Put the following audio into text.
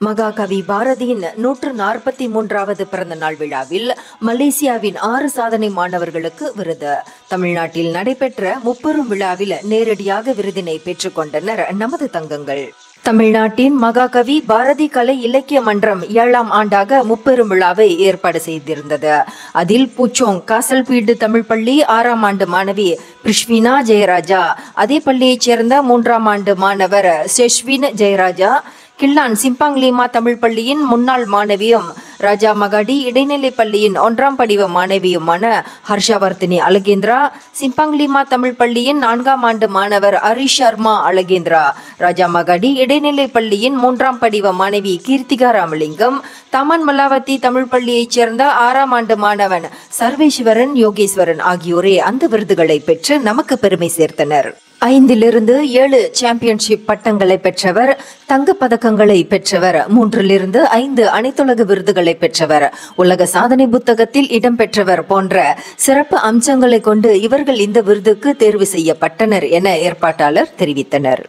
மகாகவி பாரதியின் 143வது பிறந்த நாள் விழாவில் மலேசியாவின் 6 சாதனை மாணவர்களுக்கு விருது. தமிழ்நாட்டில் நடைபெற்ற முப்பெரும் விழாவில் நேரடியாக விருதினை பெற்றுக்கொண்டனர் நமது தங்கங்கள். தமிழ்நாட்டின் மகாகவி பாரதி கலை இலக்கிய மன்றம் 7ஆம் ஆண்டாக முப்பெரும் விழாவை ஏற்பாடு செய்திருந்தது. அதில் பூச்சோங் காசல்பீடு தமிழ் பள்ளி 6ஆம் ஆண்டு மாணவி பிரிஷ்வினா ஜெயராஜா, அதே பள்ளியைச் சேர்ந்த 3ஆம் ஆண்டு மாணவர் Seshvin Jeyaraja, Klang Simpang Lima Tamil பள்ளியின் முன்னாள் மாணவியும் ராஜா மகாடி இடைநிலை பள்ளியின் 1ஆம் படிவ மாணவியுமான ஹர்ஷவர்த்தினி அழகேந்திரா, சிம்பாங் லீமா தமிழ் பள்ளியின் 4ஆம் ஆண்டு மாணவர் ஹரிஷ் சர்மா அழகேந்திரா, ராஜா மகாடி இடைநிலை பள்ளியின் 3ஆம் படிவ மாணவி கீர்த்திகா ராமலிங்கம், தமன் மல்லாவத்தி தமிழ் பள்ளியைச் சேர்ந்த 6ஆம் ஆண்டு மாணவன் சர்வேஸ்வரன் யோகேஸ்வரன் ஆகியோரே அந்த விருதுகளை பெற்று நமக்கு பெருமை சேர்த்தனர். 5லிருந்து 7 சாம்பியன்ஷிப் பட்டங்களை பெற்றவர், தங்கப் பதக்கங்களை பெற்றவர், 3லிருந்து 5 அனைத்துலக விருதுகளை பெற்றவர், உலக சாதனை புத்தகத்தில் இடம்பெற்றவர் போன்ற சிறப்பு அம்சங்களை கொண்டு இவர்கள் இந்த விருதுக்கு தேர்வு செய்யப்பட்டனர் என ஏற்பாட்டாளர் தெரிவித்தனர்.